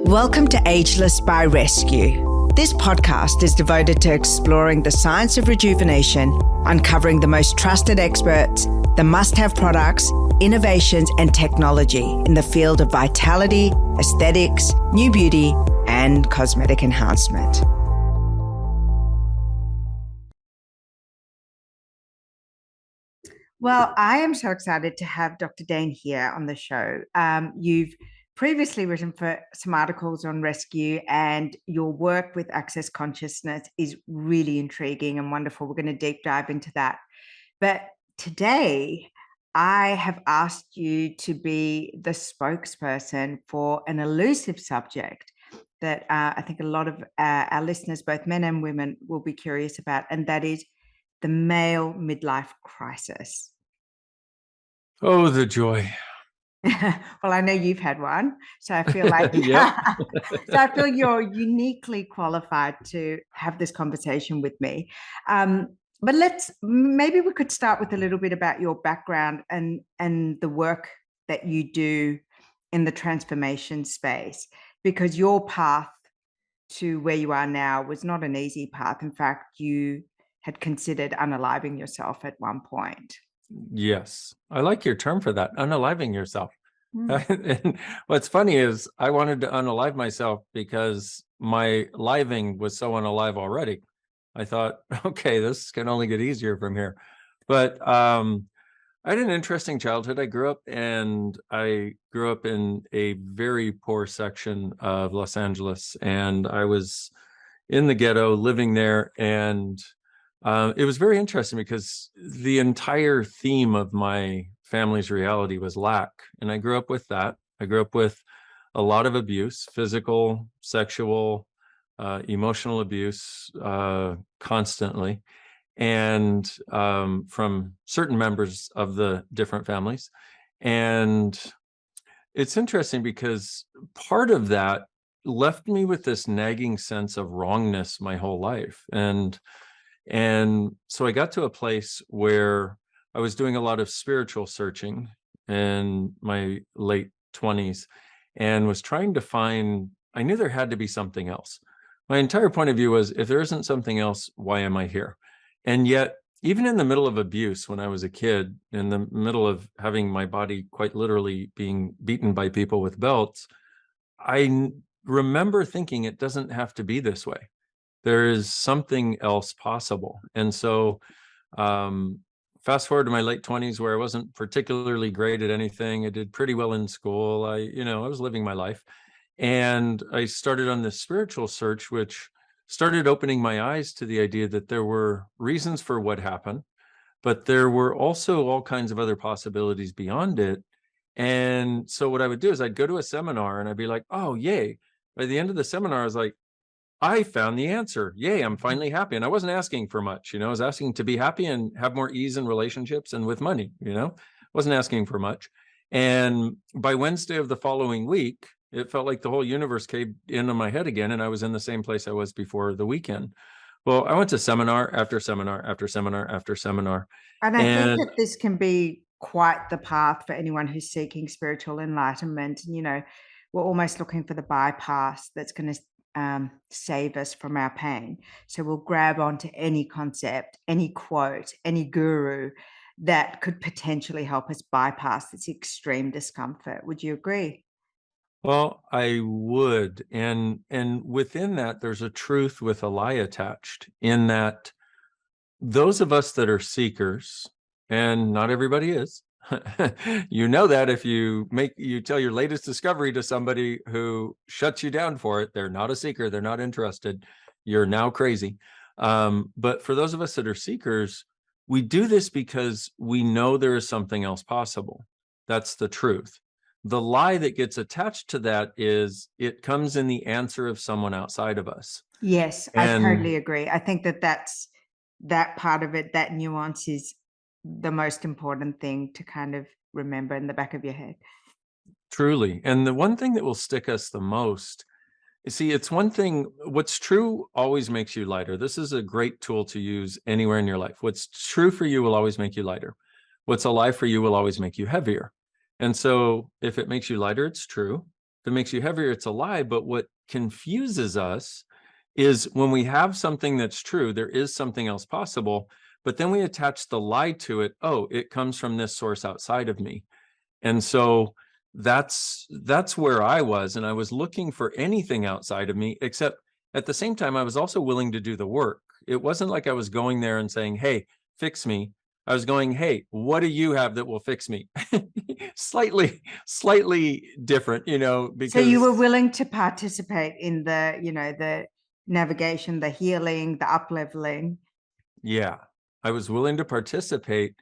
Welcome to Ageless by Rescu. This podcast is devoted to exploring the science of rejuvenation, uncovering the most trusted experts, the must-have products, innovations, and technology in the field of vitality, aesthetics, new beauty, and cosmetic enhancement. Well, I am so excited to have Dr. Dain Heer on the show. You've previously written for some articles on Rescu, and your work with Access Consciousness is really intriguing and wonderful. We're going to deep dive into that. But today, I have asked you to be the spokesperson for an elusive subject that I think a lot of our listeners, both men and women, will be curious about, and that is the male midlife crisis. Oh, the joy. Well, I know you've had one, so I feel like Yep. so I feel you're uniquely qualified to have this conversation with me. But maybe we could start with a little bit about your background and the work that you do in the transformation space, because your path to where you are now was not an easy path. In fact, you had considered unaliving yourself at one point. Yes. I like your term for that, unaliving yourself. And what's funny is I wanted to unalive myself because my living was so unalive already. I thought, okay, this can only get easier from here. But I had an interesting childhood. I grew up in a very poor section of Los Angeles, and I was in the ghetto living there. And it was very interesting because the entire theme of my family's reality was lack. And I grew up with that. I grew up with a lot of abuse, physical, sexual, emotional abuse, constantly, and from certain members of the different families. And it's interesting because part of that left me with this nagging sense of wrongness my whole life. And so I got to a place where I was doing a lot of spiritual searching in my late 20s and was trying to find, I knew there had to be something else. My entire point of view was, if there isn't something else, why am I here? And yet, even in the middle of abuse, when I was a kid, in the middle of having my body quite literally being beaten by people with belts, I remember thinking it doesn't have to be this way. There is something else possible. And so fast forward to my late 20s, where I wasn't particularly great at anything. I did pretty well in school. I was living my life. And I started on this spiritual search, which started opening my eyes to the idea that there were reasons for what happened, but there were also all kinds of other possibilities beyond it. And so what I would do is I'd go to a seminar and I'd be like, oh, yay. By the end of the seminar, I was like, I found the answer. Yay, I'm finally happy. And I wasn't asking for much, I was asking to be happy and have more ease in relationships and with money, wasn't asking for much. And by Wednesday of the following week, it felt like the whole universe caved into my head again. And I was in the same place I was before the weekend. Well, I went to seminar after seminar after seminar after seminar. And I think that this can be quite the path for anyone who's seeking spiritual enlightenment. And, we're almost looking for the bypass that's going to save us from our pain. So we'll grab onto any concept, any quote, any guru that could potentially help us bypass this extreme discomfort. Would you agree? Well, I would. And within that, there's a truth with a lie attached, in that those of us that are seekers, and not everybody is, that if you tell your latest discovery to somebody who shuts you down for it, they're not a seeker, they're not interested, you're now crazy. But for those of us that are seekers, we do this because we know there is something else possible. That's the truth. The lie that gets attached to that is it comes in the answer of someone outside of us. Yes, I totally agree. I think that's that part of it, that nuance is the most important thing to kind of remember in the back of your head. Truly. And the one thing that will stick us the most, you see, it's one thing, what's true always makes you lighter. This is a great tool to use anywhere in your life. What's true for you will always make you lighter. What's alive for you will always make you heavier. And so if it makes you lighter, it's true. that makes you heavier, it's a lie. But what confuses us is when we have something that's true, there is something else possible, but then we attach the lie to it. Oh, it comes from this source outside of me. And so that's where I was. And I was looking for anything outside of me, except at the same time, I was also willing to do the work. It wasn't like I was going there and saying, hey, fix me. I was going, hey, what do you have that will fix me? Slightly different, So you because were willing to participate in the, the navigation, the healing, the up leveling. yeah, I was willing to participate.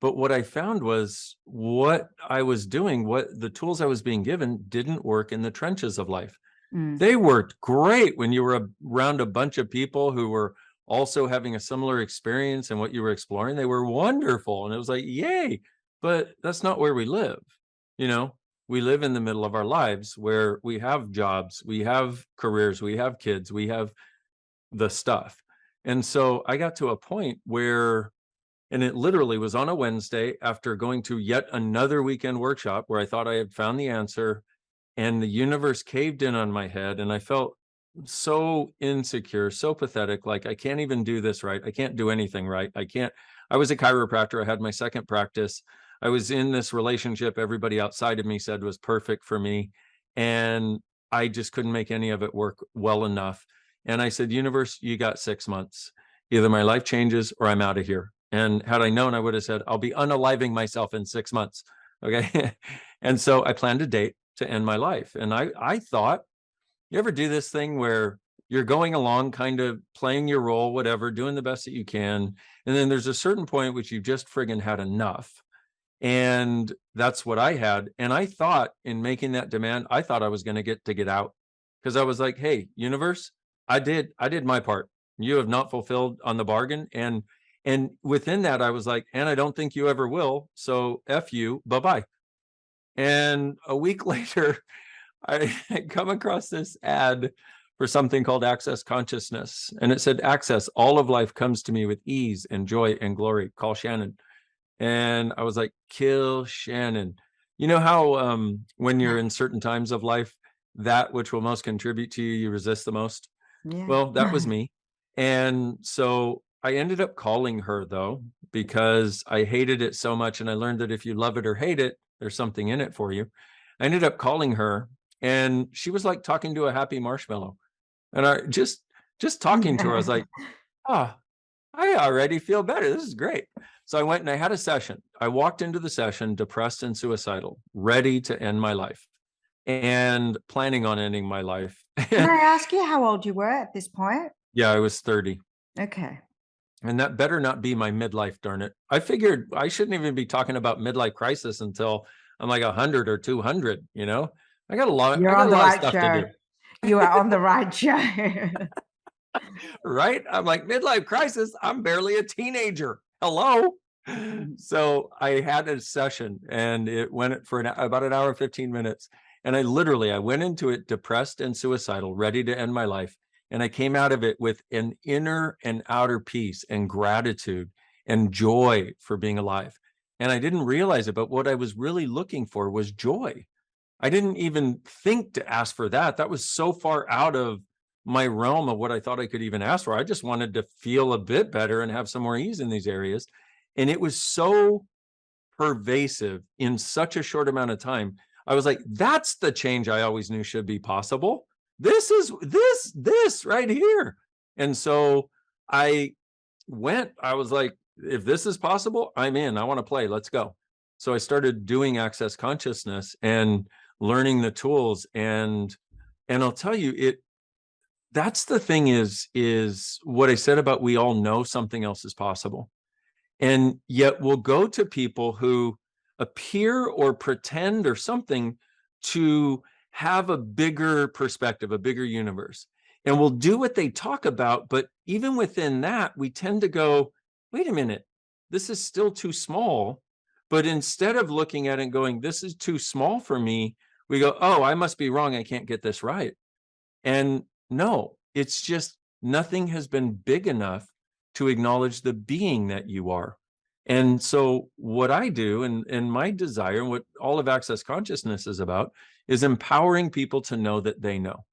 But what I found was what I was doing, what the tools I was being given didn't work in the trenches of life. They worked great when you were around a bunch of people who were also having a similar experience and what you were exploring. They were wonderful. And it was like, yay. But that's not where we live. We live in the middle of our lives where we have jobs, we have careers, we have kids, we have the stuff. And so I got to a point where, and it literally was on a Wednesday after going to yet another weekend workshop where I thought I had found the answer, and the universe caved in on my head, and I felt so insecure, so pathetic, like I can't even do this right. I can't do anything right. I was a chiropractor. I had my second practice. I was in this relationship everybody outside of me said was perfect for me, and I just couldn't make any of it work well enough. And I said, universe, you got 6 months. Either my life changes or I'm out of here. And had I known, I would have said, I'll be unaliving myself in 6 months. Okay. And so I planned a date to end my life. And I thought, you ever do this thing where you're going along, kind of playing your role, whatever, doing the best that you can. And then there's a certain point which you've just friggin' had enough. And that's what I had. And I thought in making that demand, I thought I was going to get out, because I was like, hey, universe, I did my part. You have not fulfilled on the bargain. And within that, I was like, and I don't think you ever will. So F you, bye-bye. And a week later, I come across this ad for something called Access Consciousness. And it said, access, all of life comes to me with ease and joy and glory. Call Shannon. And I was like, kill Shannon. You know how when you're in certain times of life, that which will most contribute to you, you resist the most? Yeah. Well, that was me. And so I ended up calling her, though, because I hated it so much. And I learned that if you love it or hate it, there's something in it for you. I ended up calling her, and she was like talking to a happy marshmallow. And I just talking to her, I was like, oh, I already feel better. This is great. So I went and I had a session. I walked into the session depressed and suicidal, ready to end my life and planning on ending my life. Can I ask you how old you were at this point? Yeah, I was 30. Okay. And that better not be my midlife, darn it. I figured I shouldn't even be talking about midlife crisis until I'm like 100 or 200, I got a lot of stuff to do. You are on the right show. Right? I'm like, midlife crisis, I'm barely a teenager. Hello. So I had a session, and it went for about an hour and 15 minutes. And I went into it depressed and suicidal, ready to end my life. And I came out of it with an inner and outer peace and gratitude and joy for being alive. And I didn't realize it, but what I was really looking for was joy. I didn't even think to ask for that. That was so far out of my realm of what I thought I could even ask for. I just wanted to feel a bit better and have some more ease in these areas. And it was so pervasive in such a short amount of time. I was like, that's the change I always knew should be possible. This is this right here. And so I was like, if this is possible, I'm in. I want to play. Let's go. So I started doing Access Consciousness and learning the tools. And I'll tell you, that's the thing is what I said about we all know something else is possible. And yet we'll go to people who appear or pretend or something to have a bigger perspective, a bigger universe. And we'll do what they talk about. But even within that, we tend to go, wait a minute, this is still too small. But instead of looking at it and going, this is too small for me, we go, oh, I must be wrong. I can't get this right. And no, it's just nothing has been big enough to acknowledge the being that you are. And so what I do, and my desire, and what all of Access Consciousness is about, is empowering people to know that they know,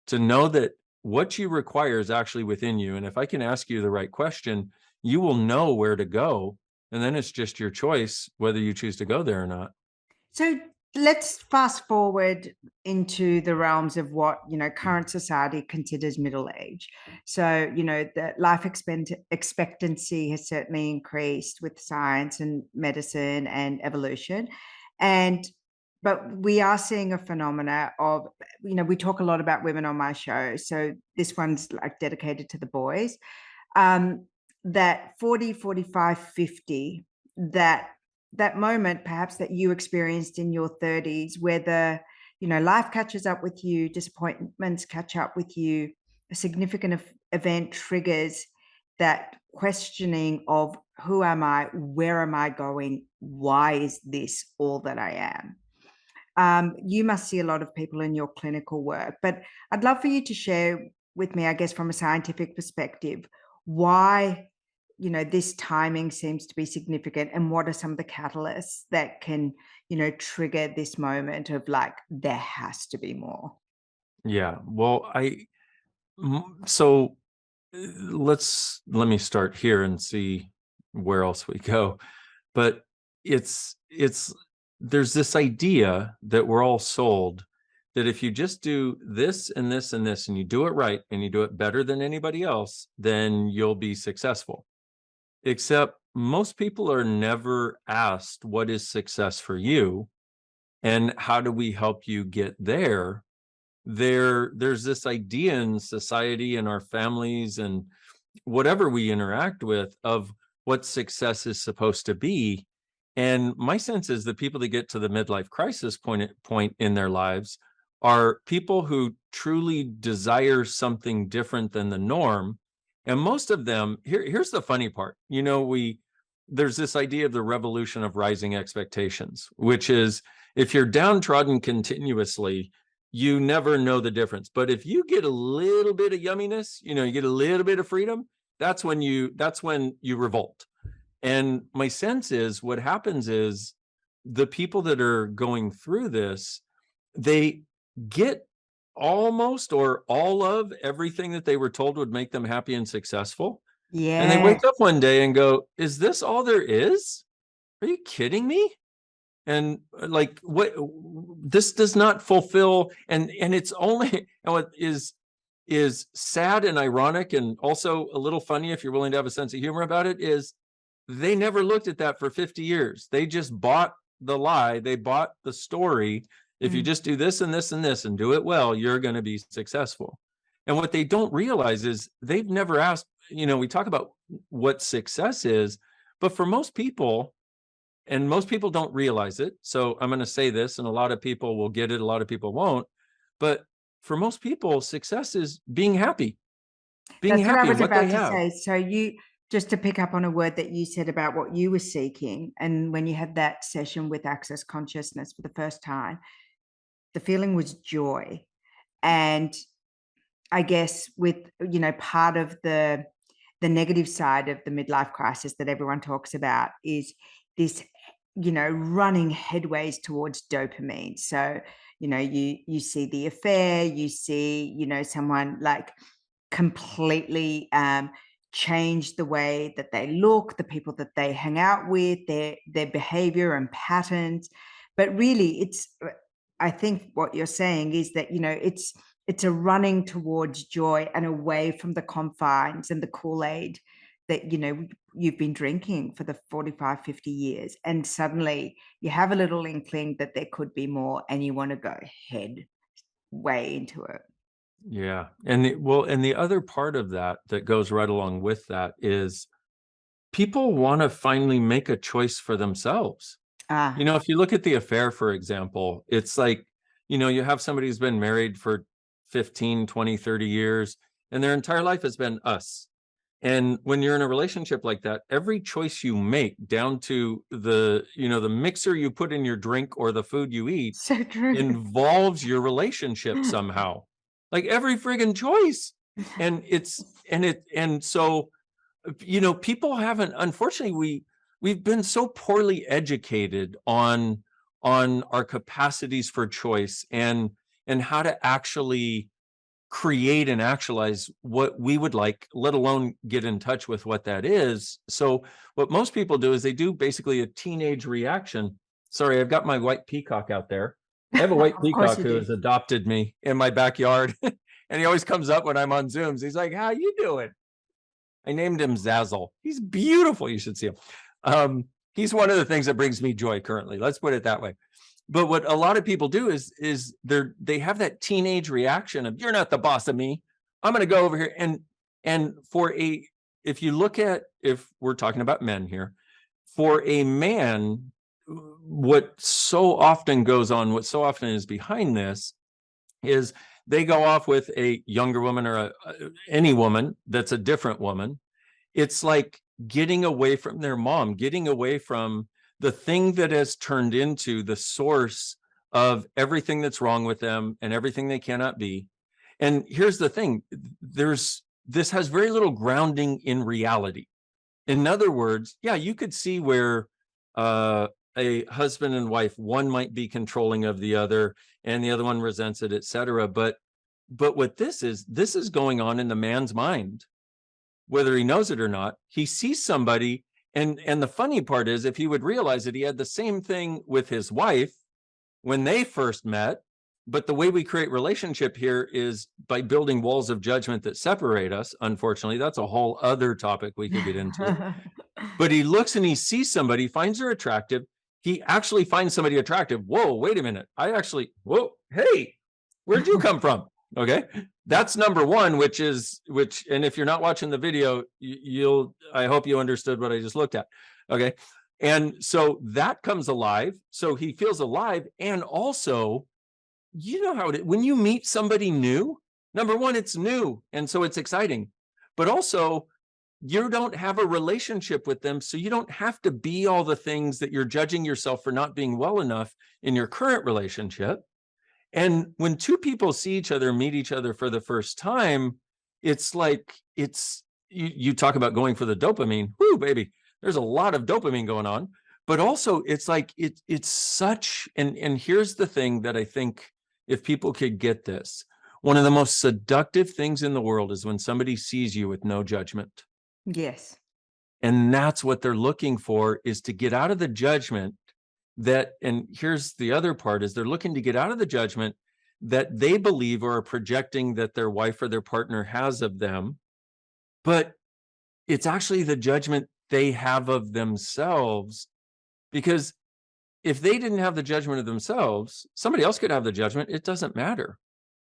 to know that what you require is actually within you. And if I can ask you the right question, you will know where to go. And then it's just your choice whether you choose to go there or not. So let's fast forward into the realms of what, current society considers middle age. So, the life expectancy has certainly increased with science and medicine and evolution. And but we are seeing a phenomena of, we talk a lot about women on my show. So this one's like dedicated to the boys. um, that 40, 45, 50, that moment perhaps that you experienced in your 30s, where life catches up with you, disappointments catch up with you, a significant event triggers that questioning of who am I, where am I going, why is this all that I am? You must see a lot of people in your clinical work, but I'd love for you to share with me, I guess, from a scientific perspective, why this timing seems to be significant, and what are some of the catalysts that can trigger this moment of like, there has to be more. Yeah. Well, so let me start here and see where else we go. But it's there's this idea that we're all sold that if you just do this and this and this, and you do it right, and you do it better than anybody else, then you'll be successful. Except most people are never asked, what is success for you, and how do we help you get there? There's this idea in society and our families and whatever we interact with of what success is supposed to be. And my sense is the people that get to the midlife crisis point in their lives are people who truly desire something different than the norm. And most of them, here's the funny part. There's this idea of the revolution of rising expectations, which is if you're downtrodden continuously, you never know the difference. But if you get a little bit of yumminess, you get a little bit of freedom, that's when you revolt. And my sense is what happens is the people that are going through this, they get almost or all of everything that they were told would make them happy and successful. And they Yeah. wake up one day and go, is this all there is? Are you kidding me? And like, what, this does not fulfill, and it's only, and what is sad and ironic and also a little funny, if you're willing to have a sense of humor about it, is they never looked at that for 50 years. They just bought the lie. They bought the story. If you Mm. just do this and this and this and do it well, you're going to be successful. And what they don't realize is they've never asked, we talk about what success is, but for most people, and most people don't realize it. So I'm going to say this, and a lot of people will get it, a lot of people won't. But for most people, success is being happy That's what I in was what they about to have. say. So just to pick up on a word that you said about what you were seeking, and when you had that session with Access Consciousness for the first time, the feeling was joy. And I guess with, part of the negative side of the midlife crisis that everyone talks about is this, running headways towards dopamine. So, you see the affair, you see, someone like completely change the way that they look, the people that they hang out with, their behavior and patterns. But really, I think what you're saying is that it's a running towards joy and away from the confines and the Kool-Aid that you've been drinking for the 45, 50 years, and suddenly you have a little inkling that there could be more, and you want to go head way into it. Yeah. And and the other part of that that goes right along with that is people want to finally make a choice for themselves. Ah. If you look at the affair, for example, it's like, you have somebody who's been married for 15, 20, 30 years, and their entire life has been us. And when you're in a relationship like that, every choice you make, down to the mixer you put in your drink or the food you eat, So true. involves your relationship somehow. Like every friggin' choice. And it's and it and so people haven't, unfortunately, we've been so poorly educated on our capacities for choice and how to actually create and actualize what we would like, let alone get in touch with what that is. So what most people do is they do basically a teenage reaction. Sorry, I've got my white peacock out there. I have a white Of course peacock you who do. has adopted me in my backyard. And he always comes up when I'm on Zooms. He's like, how you doing? I named him Zazzle. He's beautiful. You should see him. He's one of the things that brings me joy currently. Let's put it that way. But what a lot of people do is they have that teenage reaction of, you're not the boss of me. I'm going to go over here. And for a, if you look at, if we're talking about men here, for a man, what so often goes on, what so often is behind this is they go off with a younger woman or any woman that's a different woman. It's like getting away from their mom, getting away from the thing that has turned into the source of everything that's wrong with them and everything they cannot be. And here's the thing, this has very little grounding in reality. In other words, yeah, you could see where a husband and wife, one might be controlling of the other and the other one resents it, etc. But what this is going on in the man's mind, whether he knows it or not. He sees somebody, and the funny part is, if he would realize that he had the same thing with his wife when they first met, but the way we create relationship here is by building walls of judgment that separate us. Unfortunately, that's a whole other topic we could get into. But he looks and he sees somebody, finds her attractive. He actually finds somebody attractive. Whoa, wait a minute. Hey, where'd you come from? Okay. That's number one, which, and if you're not watching the video, I hope you understood what I just looked at. Okay. And so that comes alive. So he feels alive. And also, you know how when you meet somebody new, number one, it's new. And so it's exciting, but also you don't have a relationship with them. So you don't have to be all the things that you're judging yourself for not being well enough in your current relationship. And when two people see each other, meet each other for the first time, it's like, you talk about going for the dopamine. Whoo, baby, there's a lot of dopamine going on. But also it's like, it's such, and here's the thing that I think, if people could get this, one of the most seductive things in the world is when somebody sees you with no judgment. Yes. And that's what they're looking for, is to get out of the judgment that, and here's the other part, is they're looking to get out of the judgment that they believe or are projecting that their wife or their partner has of them. But it's actually the judgment they have of themselves, because if they didn't have the judgment of themselves, somebody else could have the judgment. It doesn't matter.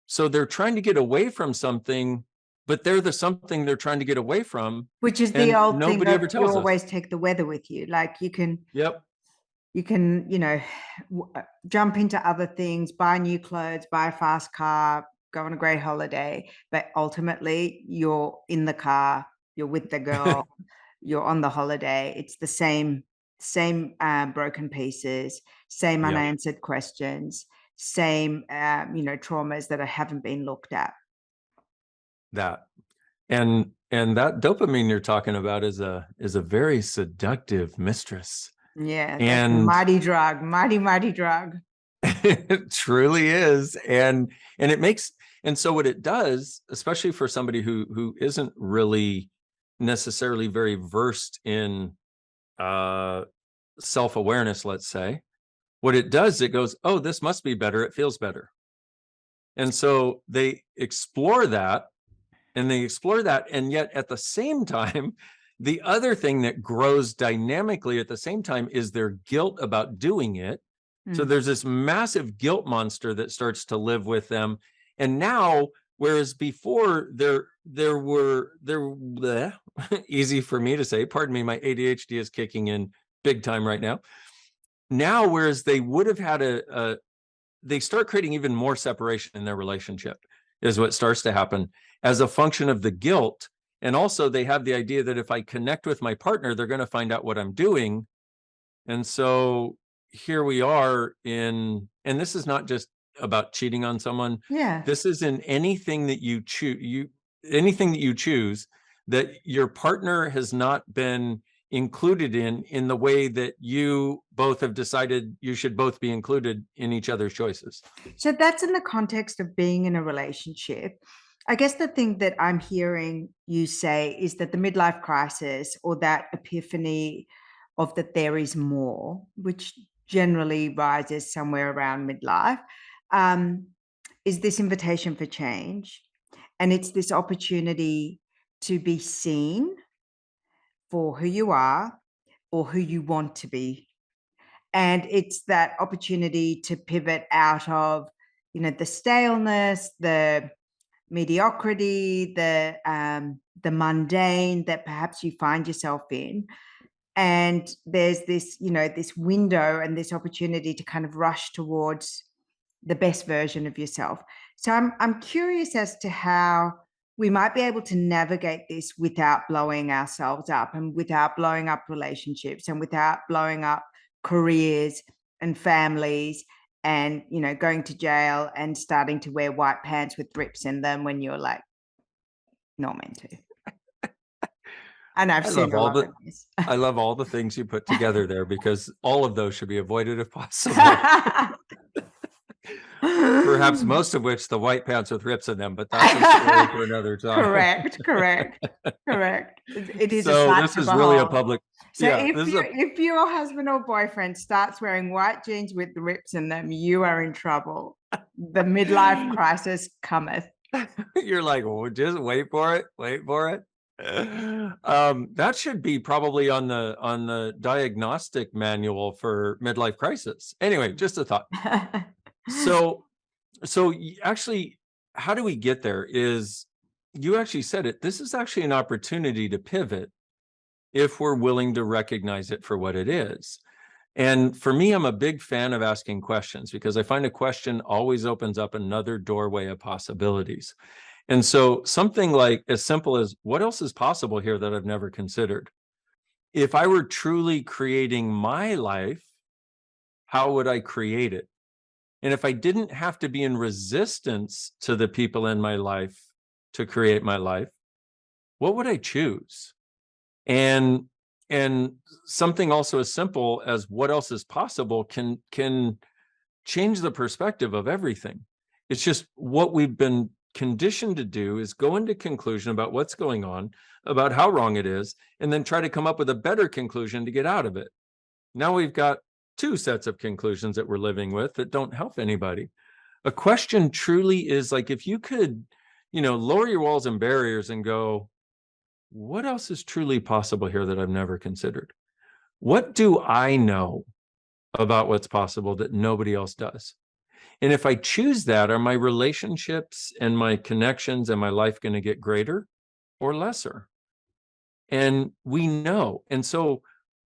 So they're trying to get away from something, but they're the something they're trying to get away from. Which is the And old thing nobody of, ever you tells us. always take the weather with you. Like you can, Yep. jump into other things, buy new clothes, buy a fast car, go on a great holiday, but ultimately you're in the car, you're with the girl, you're on the holiday. It's the same broken pieces, same Yep. unanswered questions, same traumas that haven't been looked at. That. And that dopamine you're talking about is a very seductive mistress. Yeah, that's a And mighty drug, mighty drug. it truly is. And it makes, and so what it does, especially for somebody who isn't really necessarily very versed in self-awareness, let's say, what it does, it goes, oh, this must be better. It feels better. And so they explore that, and yet at the same time, the other thing that grows dynamically at the same time is their guilt about doing it. So there's this massive guilt monster that starts to live with them. And now, whereas before there were easy for me to say, pardon me, my ADHD is kicking in big time right now. Now, whereas they would have had they start creating even more separation in their relationship, is what starts to happen as a function of the guilt. And also they have the idea that if I connect with my partner, they're going to find out what I'm doing. And so here we are and this is not just about cheating on someone. Yeah. This is in anything that you choose, anything that you choose, that your partner has not been included in the way that you both have decided you should both be included in each other's choices? So that's in the context of being in a relationship. I guess the thing that I'm hearing you say is that the midlife crisis, or that epiphany of that there is more, which generally rises somewhere around midlife, um, is this invitation for change. And it's this opportunity to be seen for who you are or who you want to be. And it's that opportunity to pivot out of, the staleness, the mediocrity, the mundane that perhaps you find yourself in. And there's this, this window and this opportunity to kind of rush towards the best version of yourself. So I'm curious as to how we might be able to navigate this without blowing ourselves up, and without blowing up relationships, and without blowing up careers and families, and going to jail and starting to wear white pants with rips in them when you're like not meant to. And I've seen a lot of this. I love all the things you put together there, because all of those should be avoided if possible. Perhaps most of which the white pants with rips in them, but that's a story for another time. Correct. It is so this is really a public. So if your husband or boyfriend starts wearing white jeans with rips in them, you are in trouble. The midlife crisis cometh. You're like, well, just wait for it. That should be probably on the diagnostic manual for midlife crisis. Anyway, just a thought. So actually, how do we get there? Is, you actually said it, this is actually an opportunity to pivot if we're willing to recognize it for what it is. And for me, I'm a big fan of asking questions, because I find a question always opens up another doorway of possibilities. And so something like as simple as, what else is possible here that I've never considered? If I were truly creating my life, how would I create it? And if I didn't have to be in resistance to the people in my life to create my life, what would I choose? And something also as simple as what else is possible can change the perspective of everything. It's just what we've been conditioned to do is go into conclusion about what's going on, about how wrong it is, and then try to come up with a better conclusion to get out of it. Now we've got two sets of conclusions that we're living with that don't help anybody. A question truly is like, if you could, lower your walls and barriers and go, what else is truly possible here that I've never considered? What do I know about what's possible that nobody else does? And if I choose that, are my relationships and my connections and my life going to get greater or lesser? And we know. And so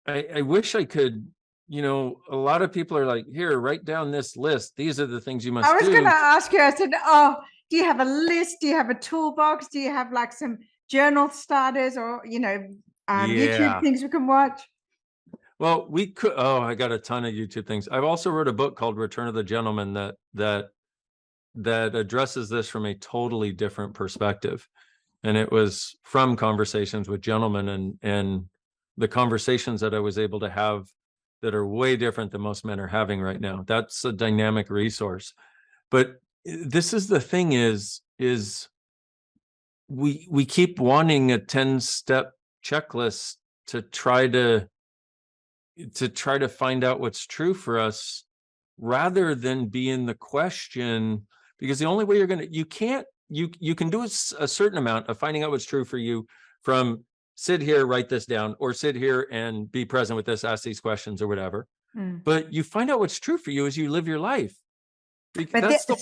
I wish I could, a lot of people are like, here, write down this list. These are the things you must do. I was going to ask you, I said, oh, do you have a list? Do you have a toolbox? Do you have like some journal starters or, YouTube things we can watch? Well, we could. Oh, I got a ton of YouTube things. I've also wrote a book called Return of the Gentleman that addresses this from a totally different perspective. And it was from conversations with gentlemen and the conversations that I was able to have that are way different than most men are having right now. That's a dynamic resource. But this is the thing is we keep wanting a 10-step checklist to try to find out what's true for us, rather than be in the question. Because the only way you can do a certain amount of finding out what's true for you from sit here, write this down, or sit here and be present with this, ask these questions or whatever. But you find out what's true for you as you live your life. So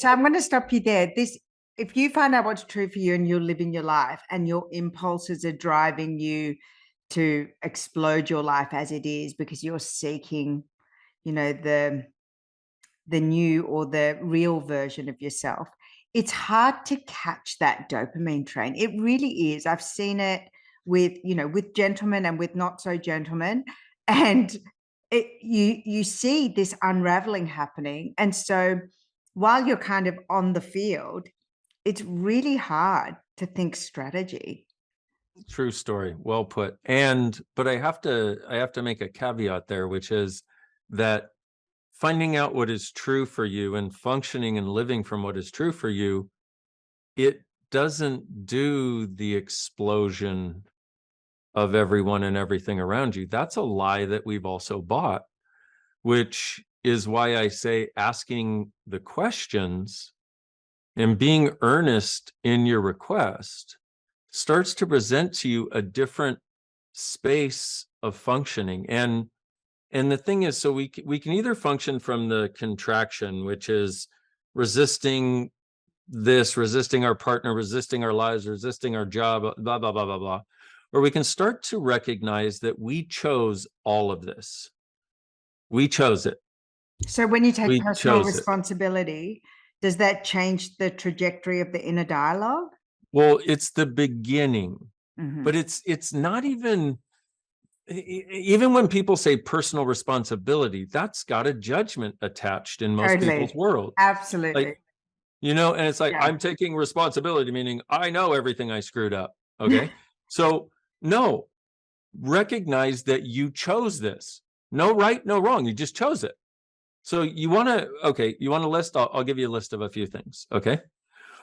I'm going to stop you there. If you find out what's true for you and you're living your life and your impulses are driving you to explode your life as it is because you're seeking, the new or the real version of yourself, it's hard to catch that dopamine train. It really is. I've seen it with gentlemen and with not so gentlemen. And you see this unraveling happening. And so while you're kind of on the field, it's really hard to think strategy. True story. Well put. But I have to make a caveat there, which is that finding out what is true for you and functioning and living from what is true for you, it doesn't do the explosion of everyone and everything around you. That's a lie that we've also bought, which is why I say asking the questions and being earnest in your request starts to present to you a different space of functioning. And the thing is, so we can either function from the contraction, which is resisting this, resisting our partner, resisting our lives, resisting our job, blah, blah, blah, blah, blah. Or we can start to recognize that we chose all of this. We chose it. So when you take We personal chose it. responsibility, does that change the trajectory of the inner dialogue? Well, it's the beginning, Mhm. but it's not even when people say personal responsibility, that's got a judgment attached in most people's Totally. worlds. Absolutely. Like, and it's like, Yeah. I'm taking responsibility, meaning I know everything I screwed up. Okay. So no, recognize that you chose this. No right, no wrong. You just chose it. So you want to list, I'll give you a list of a few things. Okay.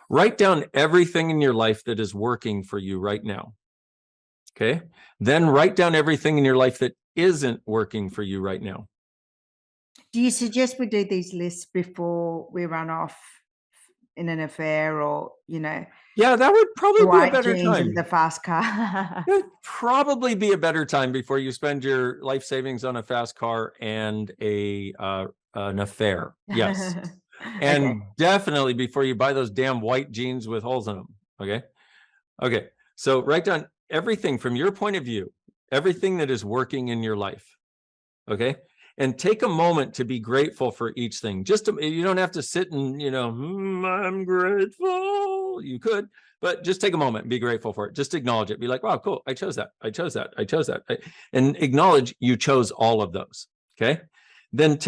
Write down everything in your life that is working for you right now. Okay. Then write down everything in your life that isn't working for you right now. Do you suggest we do these lists before we run off in an affair, or, Yeah, that would the probably be a white better jeans and time. the fast car? It'd probably be a better time before you spend your life savings on a fast car and an affair. Yes. And Okay. definitely before you buy those damn white jeans with holes in them. Okay. Okay. So write down everything from your point of view, everything that is working in your life. Okay. And take a moment to be grateful for each thing. You don't have to sit and, I'm grateful. You could, but just take a moment and be grateful for it. Just acknowledge it. Be like, wow, cool. I chose that. I chose that. I chose that. And acknowledge you chose all of those. Okay. Then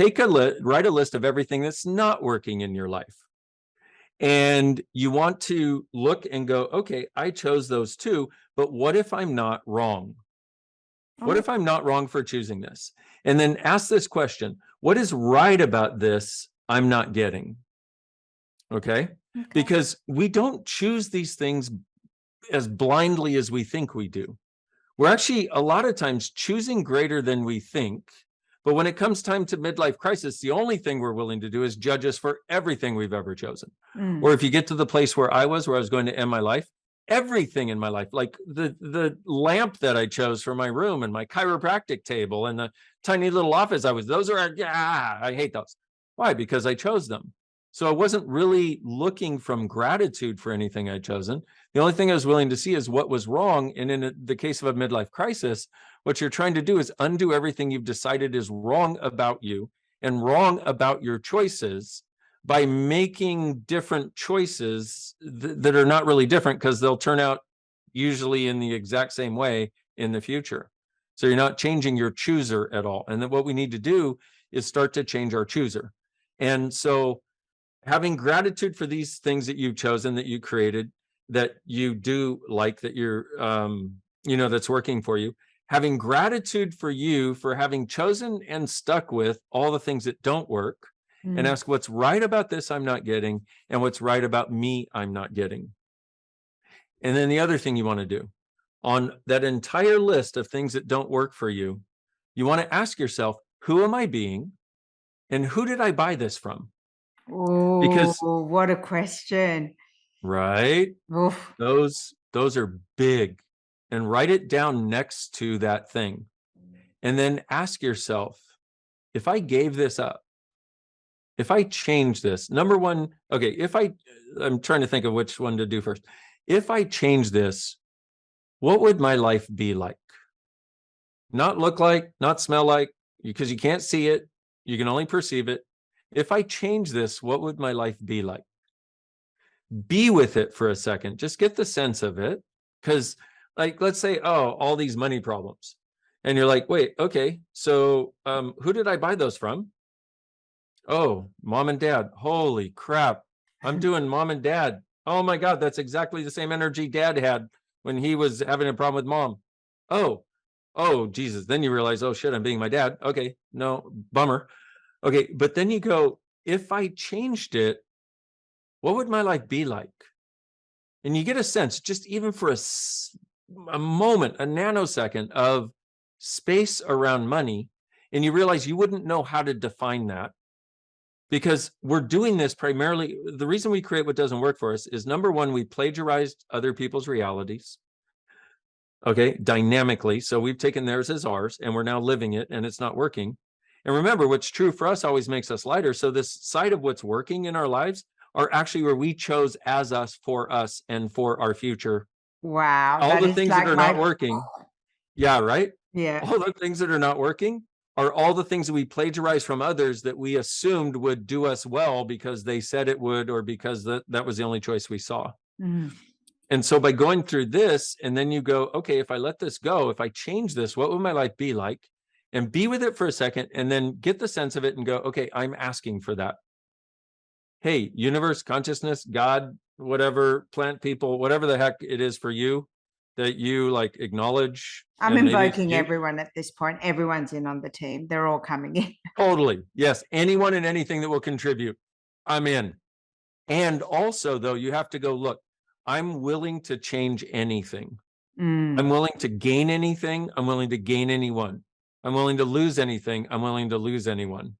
write a list of everything that's not working in your life. And you want to look and go, okay, I chose those too, but what if I'm not wrong? What if I'm not wrong for choosing this? And then ask this question: what is right about this I'm not getting? Okay. Because we don't choose these things as blindly as we think we do. We're actually a lot of times choosing greater than we think. But when it comes time to midlife crisis, the only thing we're willing to do is judge us for everything we've ever chosen. Or if you get to the place where I was going to end my life, everything in my life, like the lamp that I chose for my room and my chiropractic table and the tiny little office I hate those. Why? Because I chose them. So I wasn't really looking from gratitude for anything I'd chosen. The only thing I was willing to see is what was wrong. And in the case of a midlife crisis, what you're trying to do is undo everything you've decided is wrong about you and wrong about your choices by making different choices that are not really different, because they'll turn out usually in the exact same way in the future. So you're not changing your chooser at all. And then what we need to do is start to change our chooser. And so having gratitude for these things that you've chosen, that you created, that you do like, that you're, that's working for you, having gratitude for you for having chosen and stuck with all the things that don't work, and ask what's right about this I'm not getting, and what's right about me I'm not getting. And then the other thing you want to do on that entire list of things that don't work for you, you want to ask yourself, who am I being and who did I buy this from? Because Oh, what a question. right, Oof. those are big, and write it down next to that thing. And then ask yourself, if I gave this up, if I change this, number one, okay, I'm trying to think of which one to do first. If I change this, what would my life be like? Not look like, not smell like, because you can't see it. You can only perceive it. If I change this, what would my life be like? Be with it for a second. Just get the sense of it. Because, like, let's say, all these money problems. And you're like, wait, okay, so who did I buy those from? Oh, mom and dad. Holy crap. I'm doing mom and dad. Oh my God, that's exactly the same energy dad had when he was having a problem with mom. Oh, Jesus. Then you realize, oh shit, I'm being my dad. Okay, no, bummer. Okay, but then you go, if I changed it, what would my life be like? And you get a sense, just even for a moment, a nanosecond of space around money, and you realize you wouldn't know how to define that, because we're doing this primarily. The reason we create what doesn't work for us is, number one, we plagiarized other people's realities, okay, dynamically. So we've taken theirs as ours, and we're now living it, and it's not working. And remember, what's true for us always makes us lighter. So this side of what's working in our lives are actually where we chose as us, for us, and for our future. Wow, All that the is things that like are not my working, yeah, right? yeah. All the things that are not working are all the things that we plagiarize from others that we assumed would do us well because they said it would, or because that was the only choice we saw. Mm. And so by going through this, and then you go, okay, if I let this go, if I change this, what would my life be like? And be with it for a second, and then get the sense of it and go, okay, I'm asking for that. Hey, universe, consciousness, God, whatever, plant people, whatever the heck it is for you that you like acknowledge. I'm And maybe it's invoking you. everyone at this point. Everyone's in on the team. They're all coming in. Totally. Yes. Anyone and anything that will contribute, I'm in. And also, though, you have to go, look, I'm willing to change anything. Mm. I'm willing to gain anything. I'm willing to gain anyone. I'm willing to lose anything. I'm willing to lose anyone.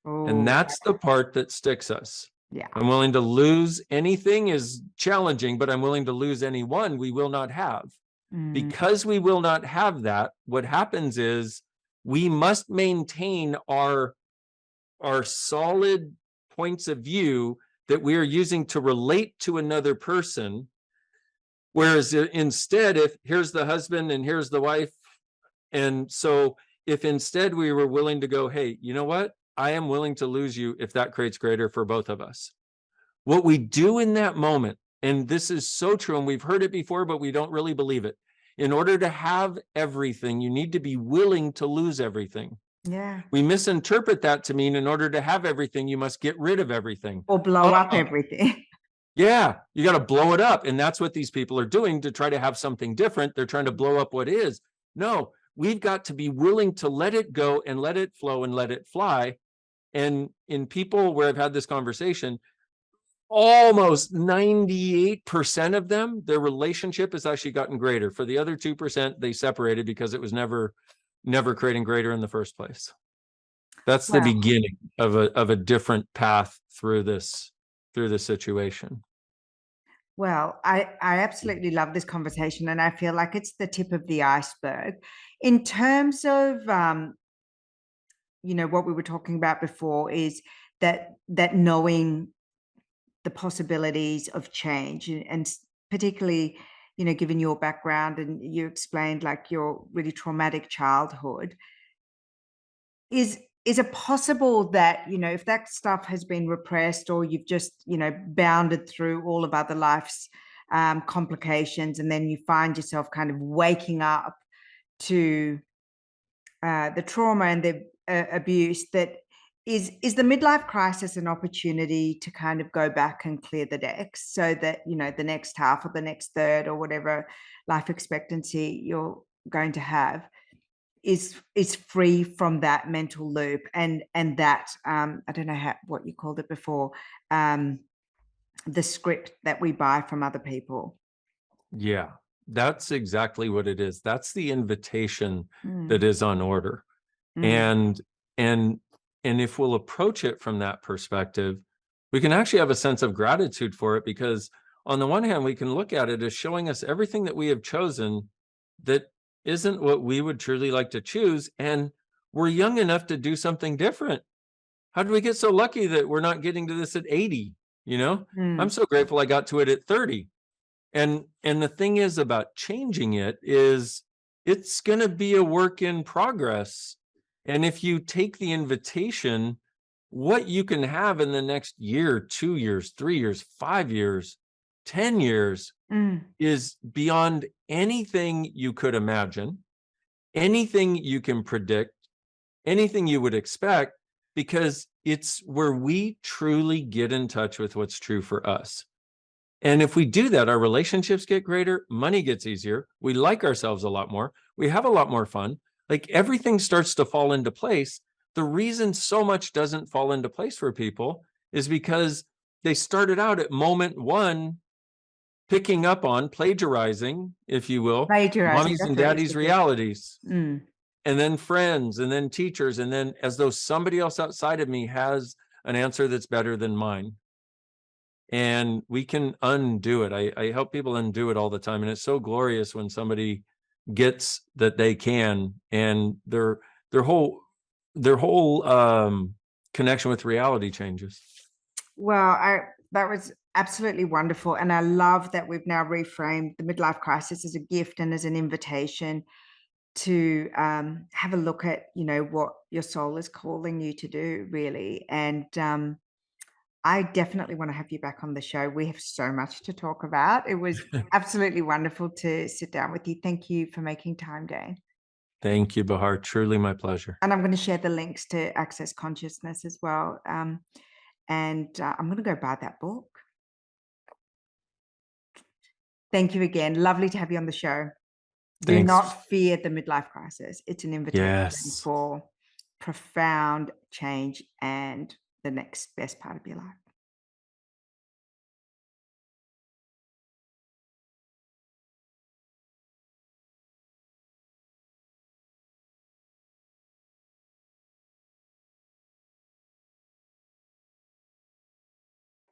And Oh, that's the part that sticks us. yeah. I'm willing to lose anything is challenging, but I'm willing to lose anyone we will not have. Mm. Because we will not have that, what happens is we must maintain our solid points of view that we are using to relate to another person. Whereas instead, if here's the husband and here's the wife, and so if instead we were willing to go, hey, you know what? I am willing to lose you if that creates greater for both of us. What we do in that moment, and this is so true, and we've heard it before, but we don't really believe it. In order to have everything, you need to be willing to lose everything. Yeah. We misinterpret that to mean in order to have everything, you must get rid of everything. Or blow up everything. Yeah, you got to blow it up. And that's what these people are doing to try to have something different. They're trying to blow up what is. No, we've got to be willing to let it go and let it flow and let it fly. And in people where I've had this conversation, almost 98% of them, their relationship has actually gotten greater. For the other 2%, they separated because it was never creating greater in the first place. That's the beginning of a different path through this situation. Well, I absolutely love this conversation, and I feel like it's the tip of the iceberg. In terms of, what we were talking about before is that knowing the possibilities of change, and particularly, given your background, and you explained like your really traumatic childhood, is it possible that, if that stuff has been repressed, or you've just, bounded through all of other life's complications, and then you find yourself kind of waking up to the trauma and the abuse, that is the midlife crisis an opportunity to kind of go back and clear the decks, so that, the next half or the next third or whatever life expectancy you're going to have is free from that mental loop, and that I don't know what you called it before, the script that we buy from other people. Yeah, that's exactly what it is. That's the invitation that Mm. is on order. Mm. And if we'll approach it from that perspective, we can actually have a sense of gratitude for it, because on the one hand, we can look at it as showing us everything that we have chosen that isn't what we would truly like to choose. And we're young enough to do something different. How did we get so lucky that we're not getting to this at 80? I'm so grateful I got to it at 30. And the thing is about changing it is it's going to be a work in progress. And if you take the invitation, what you can have in the next year, 2 years, 3 years, 5 years, 10 years Mm. is beyond anything you could imagine, anything you can predict, anything you would expect, because it's where we truly get in touch with what's true for us. And if we do that, our relationships get greater, money gets easier, we like ourselves a lot more, we have a lot more fun, like everything starts to fall into place. The reason so much doesn't fall into place for people is because they started out at moment one, picking up on, plagiarizing, if you will, Plagiarizing, mommy's that's and what you daddy's said, yeah. realities, Mm. and then friends, and then teachers, and then as though somebody else outside of me has an answer that's better than mine. And we can undo it. I help people undo it all the time. And it's so glorious when somebody gets that they can, and their whole connection with reality changes. Well, that was absolutely wonderful. And I love that we've now reframed the midlife crisis as a gift and as an invitation to have a look at, what your soul is calling you to do, really. And I definitely want to have you back on the show. We have so much to talk about. It was absolutely wonderful to sit down with you. Thank you for making time, Dain. Thank you, Bahar. Truly my pleasure. And I'm going to share the links to Access Consciousness as well. And I'm going to go buy that book. Thank you again. Lovely to have you on the show. Do Thanks. not fear the midlife crisis. It's an invitation Yes. for profound change and the next best part of your life.